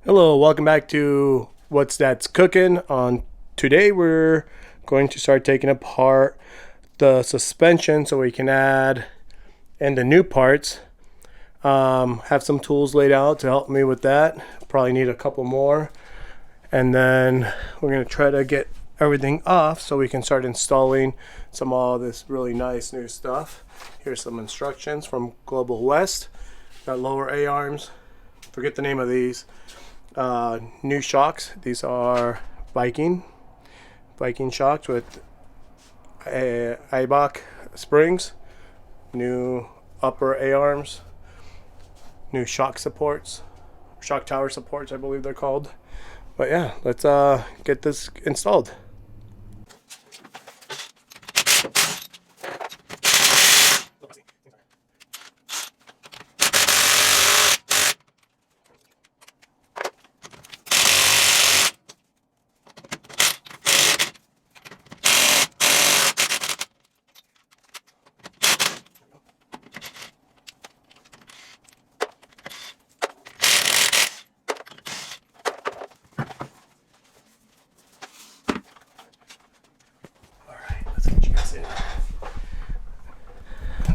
Hello, welcome back to What's That's Cooking. Today we're going to start taking apart the suspension so we can add in the new parts. Have some tools laid out to help me with that. Probably need a couple more. And then we're going to try to get everything off so we can start installing some of all this really nice new stuff. Here's some instructions from Global West. Got lower A-arms. Forget the name of these. New shocks. These are Viking shocks with Ibach springs. New upper A-arms. New shock supports. Shock tower supports, I believe they're called. But yeah, let's get this installed.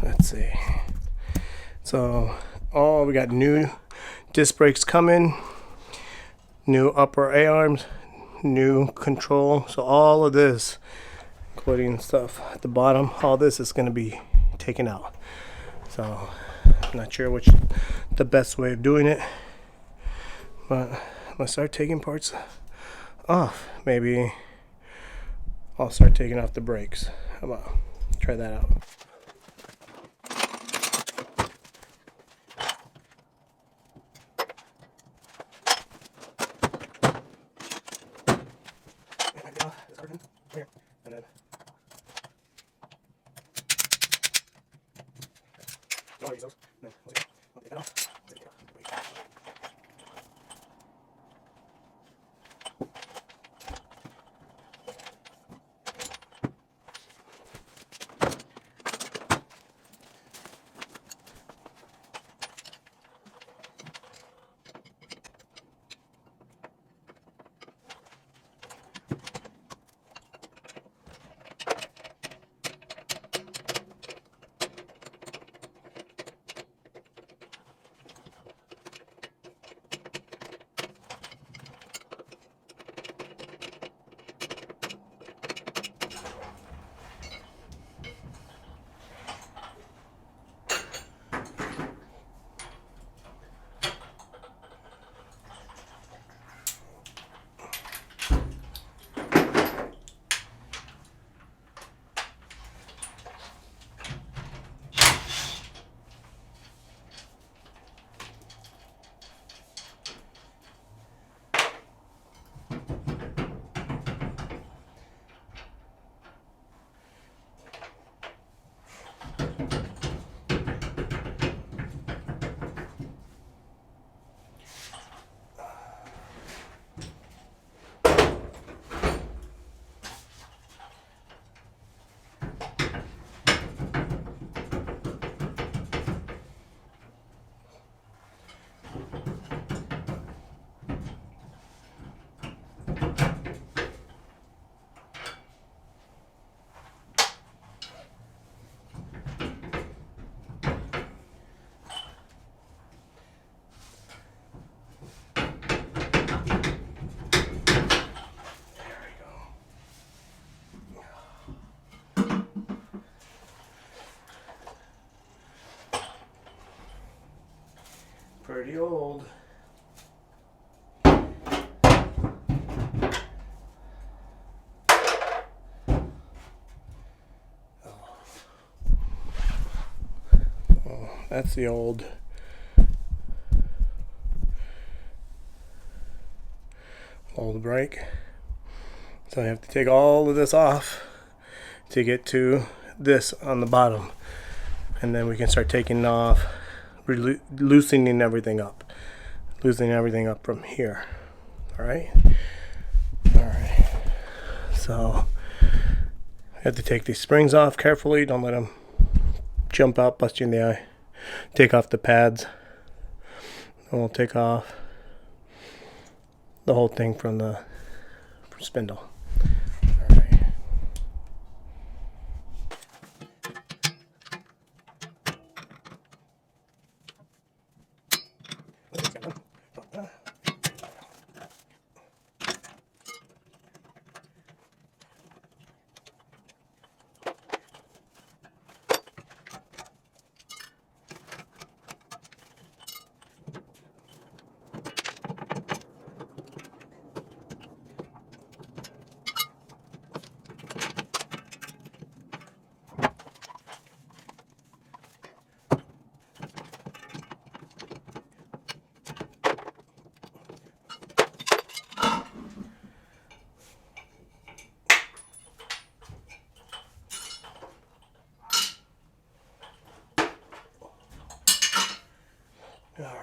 Let's see. So, we got new disc brakes coming, new upper A-arms, new control. So all of this, including stuff at the bottom, all this is going to be taken out. So, I'm not sure which the best way of doing it, but I'm gonna start taking parts off. Maybe I'll start taking off the brakes. How about try that out? Here, and then I'll use those. And then I'll take that off. Take it off. Pretty old. Oh, that's the old brake. So I have to take all of this off to get to this on the bottom, and then we can start taking off, loosening everything up from here. All right. So I have to take these springs off carefully. Don't let them jump out, bust you in the eye. Take off the pads. And we'll take off the whole thing from the spindle. All right. All right.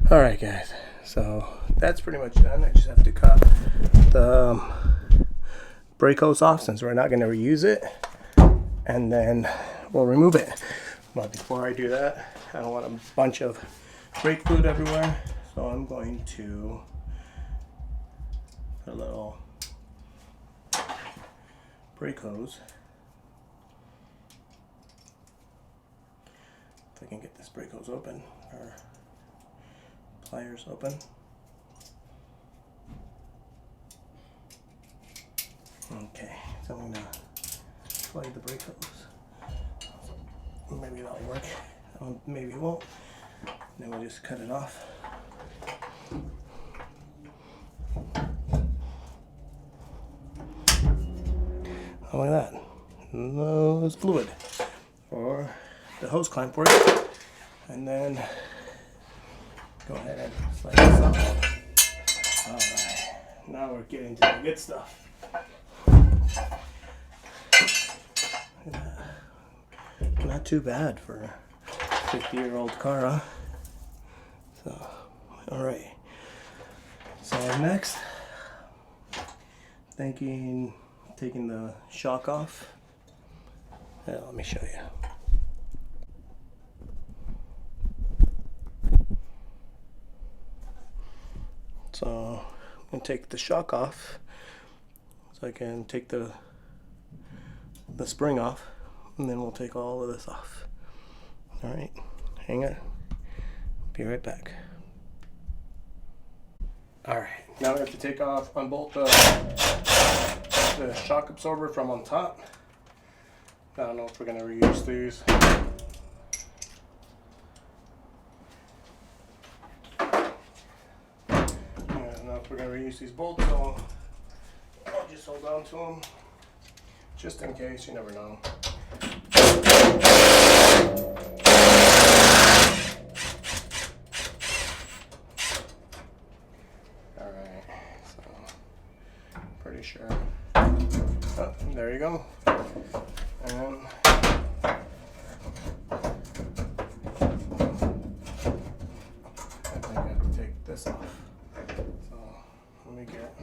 All right, guys, so that's pretty much done. I just have to cut the brake hose off since we're not going to reuse it, and then we'll remove it. But before I do that, I don't want a bunch of brake fluid everywhere, so I'm going to put a little brake hose. If I can get this brake hose open, or pliers open. Okay, so I'm gonna slide the brake hose. Maybe that'll work. Maybe it won't. Then we'll just cut it off. Oh, look at that. There's fluid for the hose clamp work. And then go ahead and slide this off. Alright, now we're getting to the good stuff. Not too bad for a 50-year-old car, huh? So, alright. So next, taking the shock off. Yeah, let me show you. So I'm going to take the shock off so I can take the spring off, and then we'll take all of this off. Alright, hang on. Be right back. Alright, now we have to take off, unbolt the shock absorber from on top. I don't know if we're going to reuse these. We're going to reuse these bolts, so I'll just hold on to them just in case. You never know. Alright, so pretty sure. Oh, there you go. And I think I have to take this off. Let me get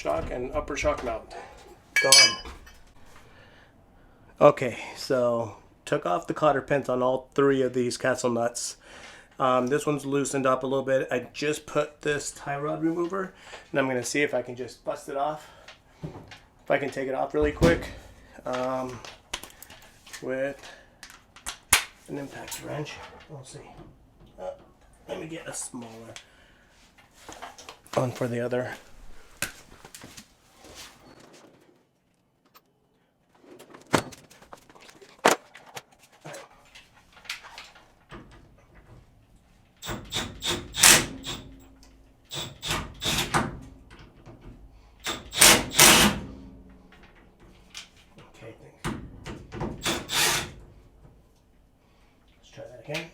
shock and upper shock mount. Gone. Okay, so took off the cotter pins on all three of these castle nuts. This one's loosened up a little bit. I just put this tie rod remover, and I'm going to see if I can just bust it off. If I can take it off really quick with an impact wrench. We'll see. Let me get a smaller one for the other. Try that again.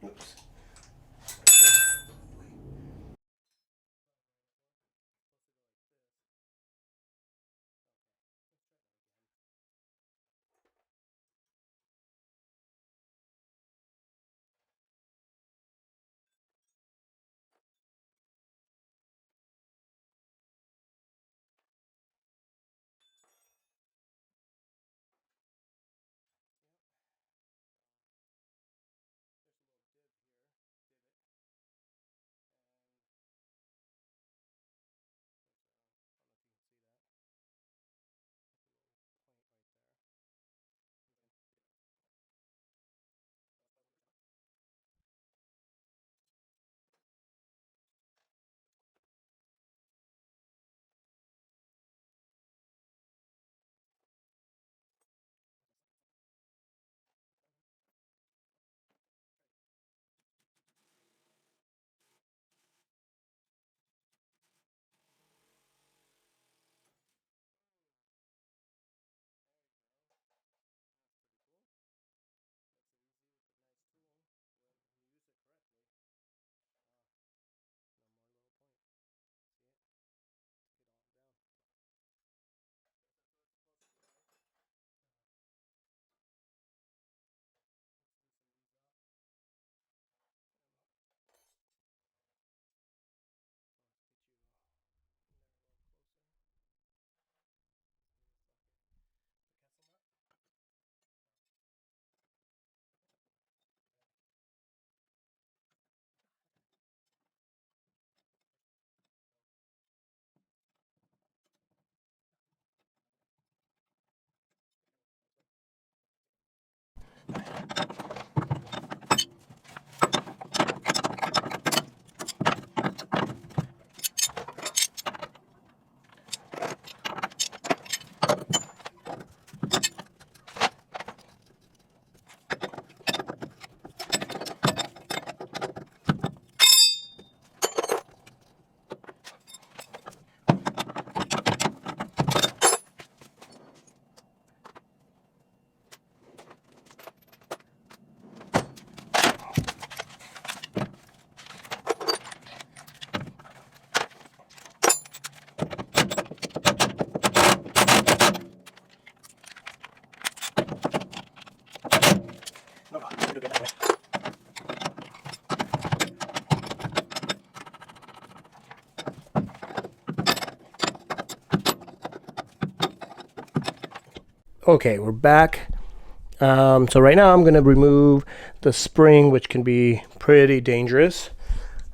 Oops. Okay, we're back. So right now I'm going to remove the spring, which can be pretty dangerous.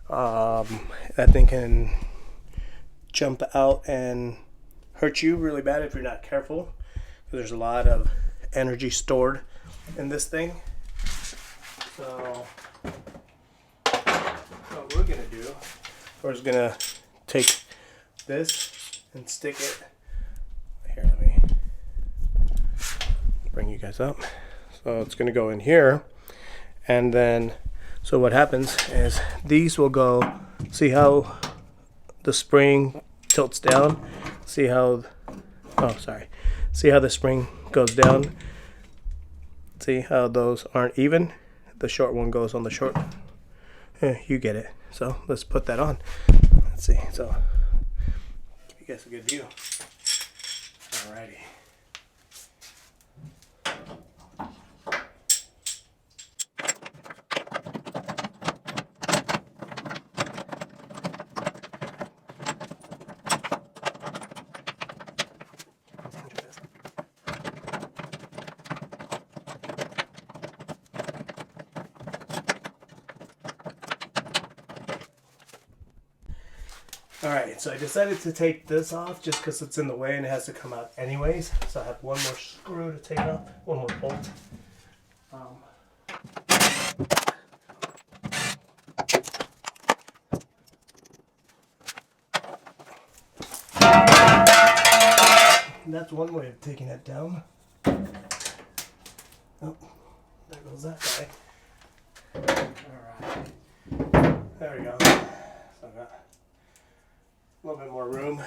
That thing can jump out and hurt you really bad if you're not careful. There's a lot of energy stored in this thing. So what we're going to do, we're just going to take this and stick it. Here, let me bring you guys up. So it's going to go in here, and then so what happens is these will go, see how the spring tilts down, see how see how the spring goes down, see how those aren't even, the short one goes on the short, you get it. So let's put that on. Let's see, so give you guys a good view. Alrighty. Alright, so I decided to take this off just because it's in the way and it has to come out anyways. So I have one more screw to take off, one more bolt. That's one way of taking it down. Oh, there goes that guy. Alright. There we go. So I've got a little bit more room.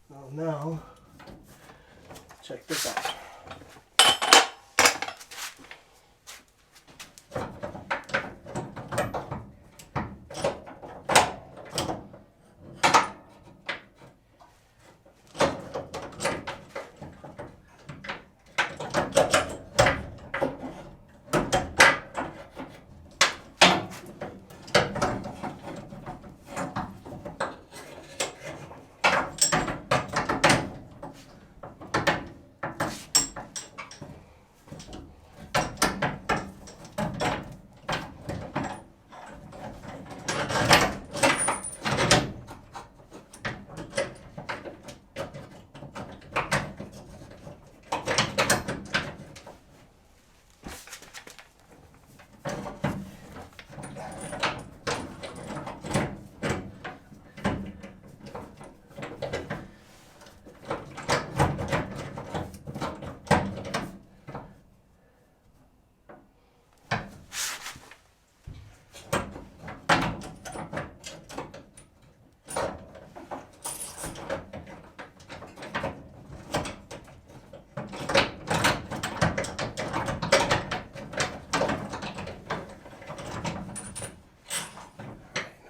Well, now, check this out.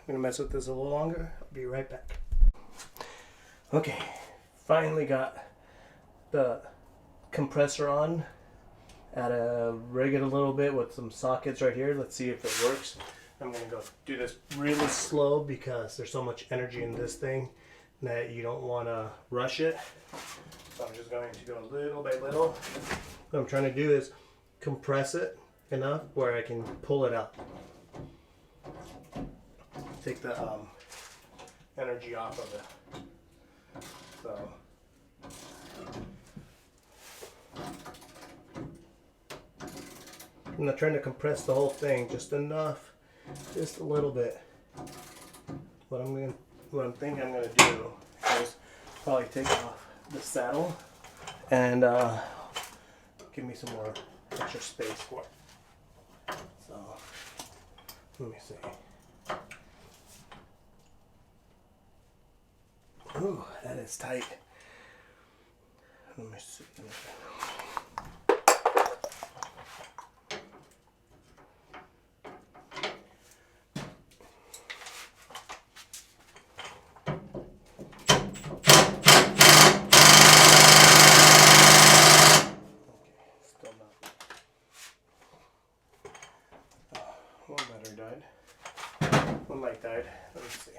I'm gonna mess with this a little longer. I'll be right back. Okay, finally got the compressor on. Add a rig it a little bit with some sockets right here. Let's see if it works. I'm gonna go do this really slow because there's so much energy in this thing that you don't want to rush it. So I'm just going to go little by little. What I'm trying to do is compress it enough where I can pull it out. Take the energy off of it. So I'm not trying to compress the whole thing, just enough, just a little bit. What I'm thinking I'm gonna do is probably take off the saddle and give me some more extra space for it. So let me see. Ooh, that is tight. Let me see. Still not. One battery died. One light died. Let me see.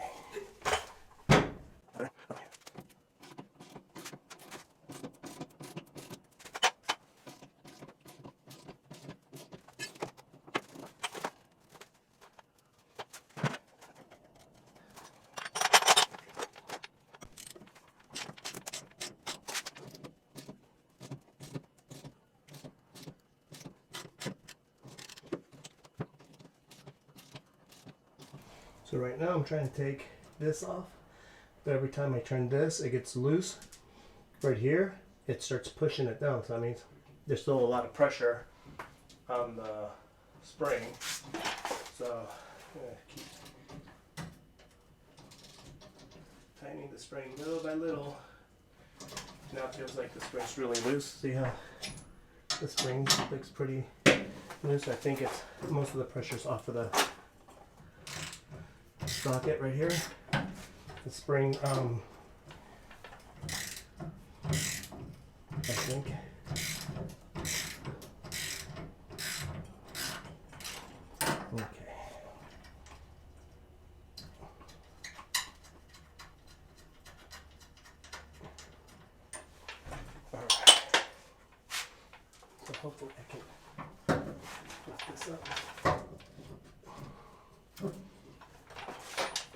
So right now I'm trying to take this off, but every time I turn this, it gets loose. Right here, it starts pushing it down, so that means there's still a lot of pressure on the spring. So I'm going to keep tightening the spring little by little. Now it feels like the spring's really loose. See how the spring looks pretty loose? I think it's most of the pressure's off of the socket right here. The spring, I think. Okay. Alright. So hopefully I can lift this up.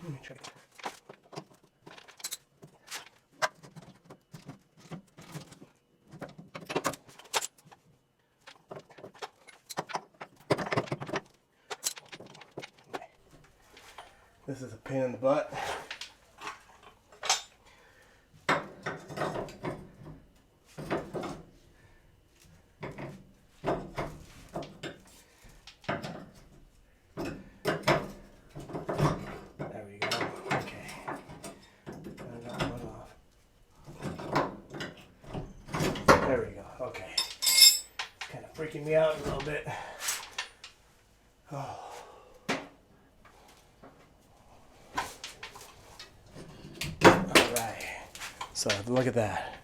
Let me This is a pain in the butt. There we go. Okay. I got one off. There we go. Okay. It's kind of freaking me out a little bit. Oh. So look at that.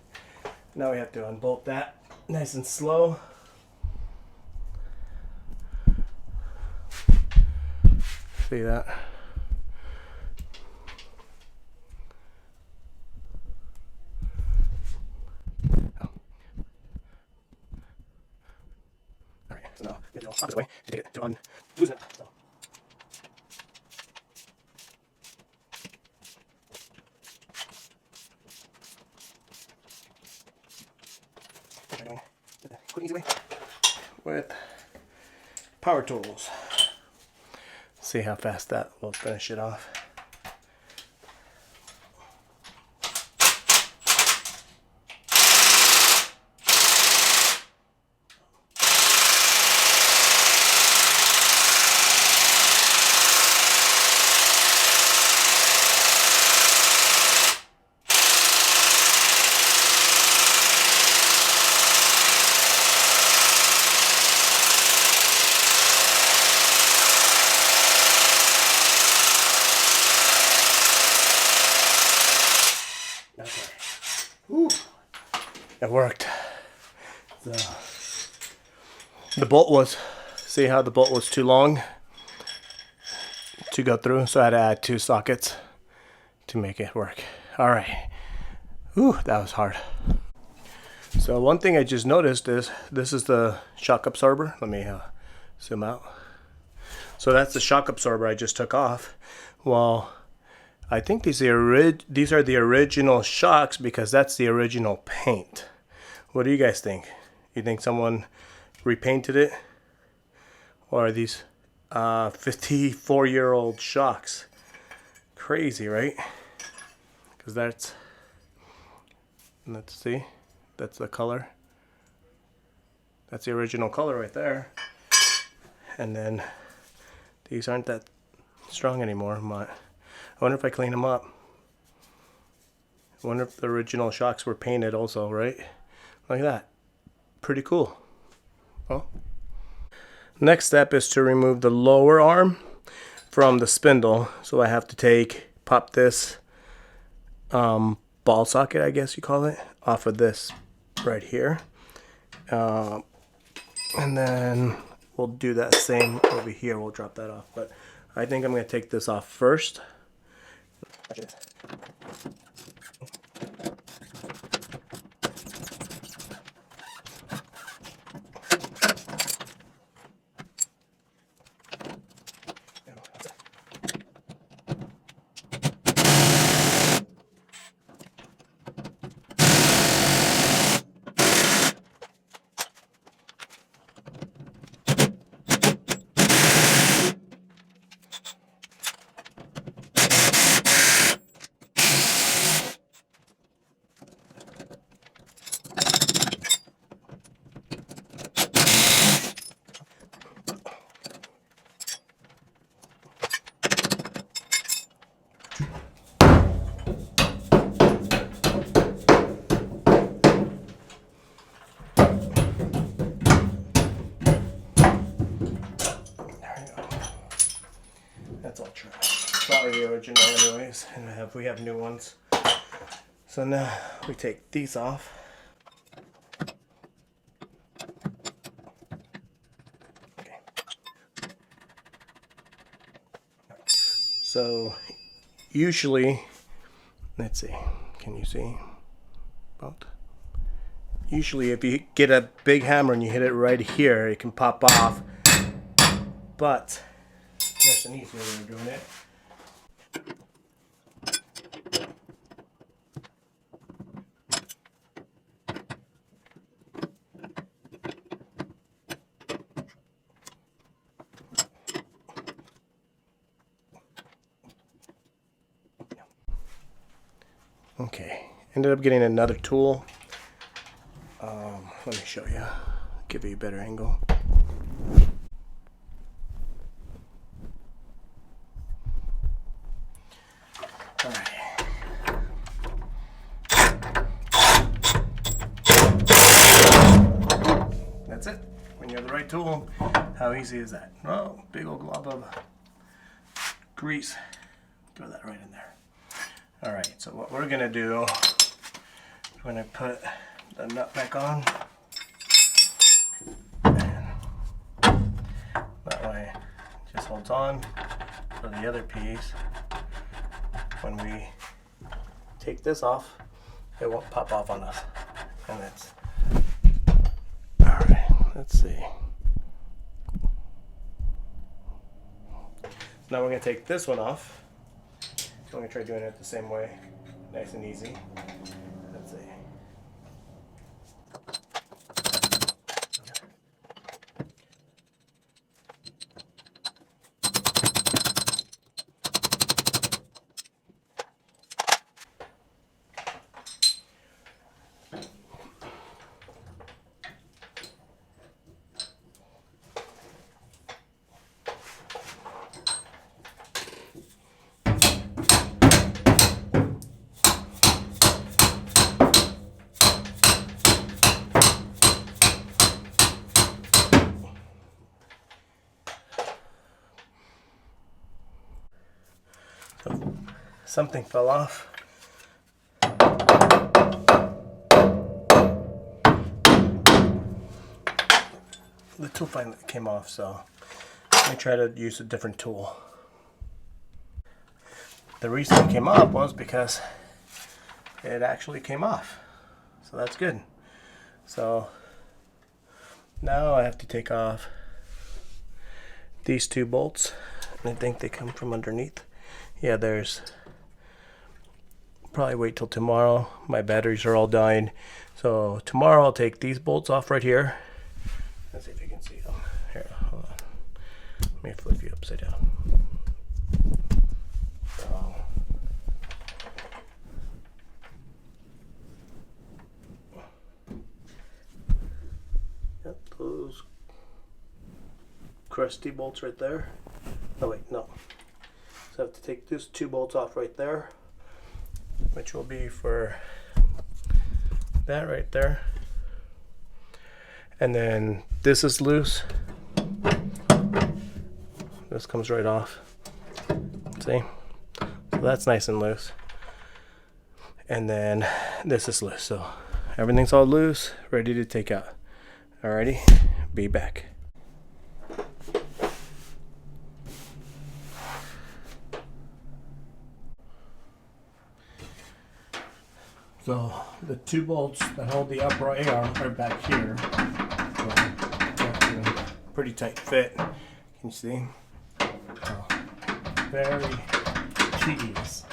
Now we have to unbolt that nice and slow. See that? Oh. Alright, so now we have to go opposite way to take it to loosen it. So. Quick, easy way with power tools. See how fast that will finish it off. Whew. It worked. The bolt was, see how the bolt was too long to go through, so I had to add 2 sockets to make it work. Alright. Whew, that was hard. So one thing I just noticed is this is the shock absorber. Let me zoom out. So that's the shock absorber I just took off. Well, I think these are the original shocks because that's the original paint. What do you guys think? You think someone repainted it? Or are these 54-year-old shocks? Crazy, right? Because let's see, that's the color. That's the original color right there. And then these aren't that strong anymore, but I wonder if I clean them up. I wonder if the original shocks were painted also, right? Like that. Pretty cool. Oh. Next step is to remove the lower arm from the spindle. So I have to pop this ball socket, I guess you call it, off of this right here. And then we'll do that same over here. We'll drop that off. But I think I'm going to take this off first. That's all trash. Not the original anyways, and we have new ones. So now we take these off. Okay. So usually, let's see, can you see? About. Usually if you get a big hammer and you hit it right here, it can pop off. But there's an easier way of doing it. Okay, ended up getting another tool. Let me show you, give you a better angle. All right. That's it. When you have the right tool, how easy is that? Oh, big old glob of grease. Throw that right in there. All right, so what we're gonna do, we're gonna put the nut back on. And that way it just holds on for the other piece. When we take this off, it won't pop off on us. And it's, all right, let's see. Now we're gonna take this one off. So I'm gonna try doing it the same way, nice and easy. Let's see. Something fell off. The tool finally came off, so let me try to use a different tool. The reason it came off was because it actually came off, so that's good. So now I have to take off these two bolts, and I think they come from underneath. Yeah, there's, probably wait till tomorrow. My batteries are all dying, so tomorrow I'll take these bolts off right here. Let's see if you can see them. Here, hold on. Let me flip you upside down. So, yep, those crusty bolts right there. Oh wait, no. So I have to take these two bolts off right there, which will be for that right there. And then this is loose. This comes right off. See? So that's nice and loose. And then this is loose. So everything's all loose, ready to take out. Alrighty, be back. So the two bolts that hold the upright arm are back here. So that's a pretty tight fit. Can you see? So very tedious.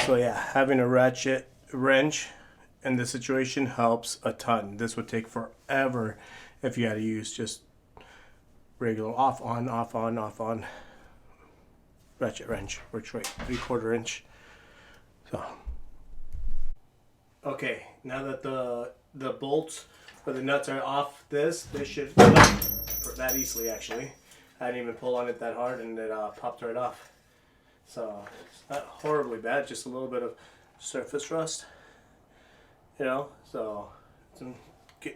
So yeah, having a ratchet wrench in this situation helps a ton. This would take forever if you had to use just regular off on ratchet wrench. Works right, 3/4 inch. So okay, now that the bolts or the nuts are off this should come up that easily. Actually, I didn't even pull on it that hard, and it popped right off. So it's not horribly bad, just a little bit of surface rust, you know, so it's in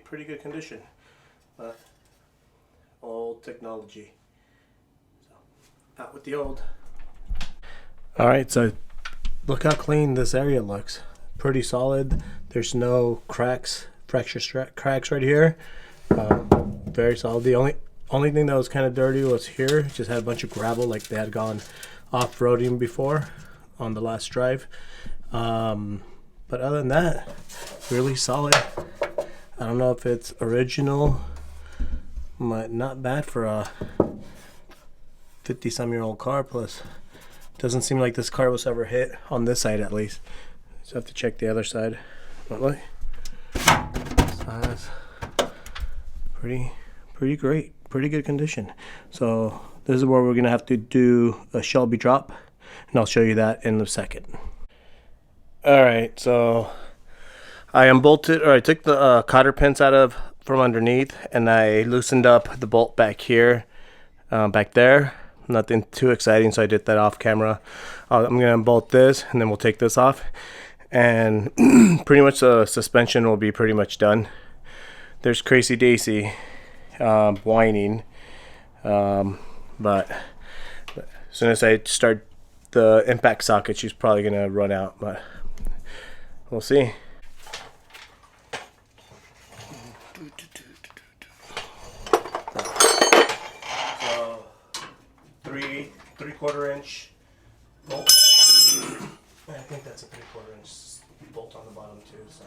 pretty good condition, but old technology. So out with the old. Alright, so look how clean this area looks. Pretty solid. There's no cracks, cracks right here. Very solid. The only thing that was kind of dirty was here. Just had a bunch of gravel, like they had gone off-roading before on the last drive, but other than that, really solid. I don't know if it's original, but not bad for a 50-some-year-old car, plus Doesn't seem like this car was ever hit on this side, at least. So I have to check the other side. But look, that's pretty great, pretty good condition. So this is where we're gonna have to do a Shelby drop, and I'll show you that in a second. All right, so I unbolted, or I took the cotter pins out of from underneath, and I loosened up the bolt back here, back there. Nothing too exciting, so I did that off camera. I'm gonna unbolt this, and then we'll take this off, and pretty much the suspension will be pretty much done. There's Crazy Daisy whining, but as soon as I start the impact socket, she's probably gonna run out, but we'll see. So 3/4 inch bolt. I think that's a 3/4 inch bolt on the bottom too. So.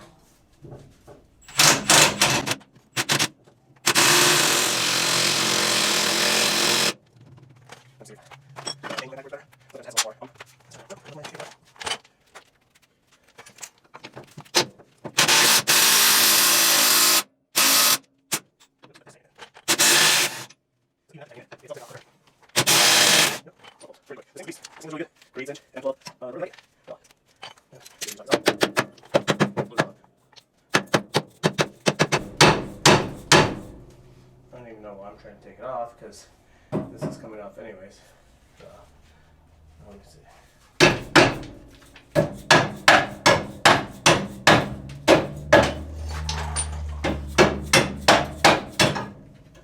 Let's see. I don't even know why I'm trying to take it off, because this is coming off anyways. So, let me see.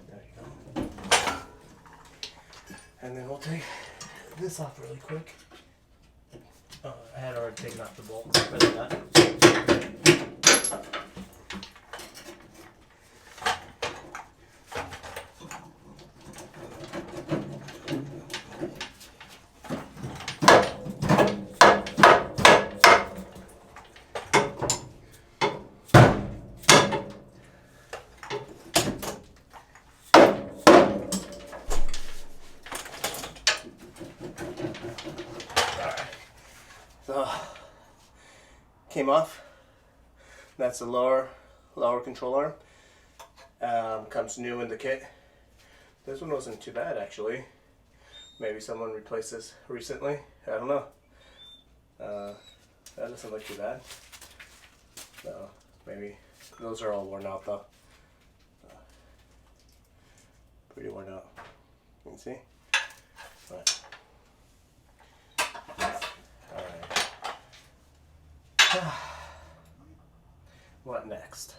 There you go. And then we'll take this off really quick. I had already taken off the bolt for the nut. So, came off. That's the lower control arm. Comes new in the kit. This one wasn't too bad, actually. Maybe someone replaced this recently. I don't know. That doesn't look too bad. So maybe those are all worn out though. Pretty worn out. You can see. But, what next?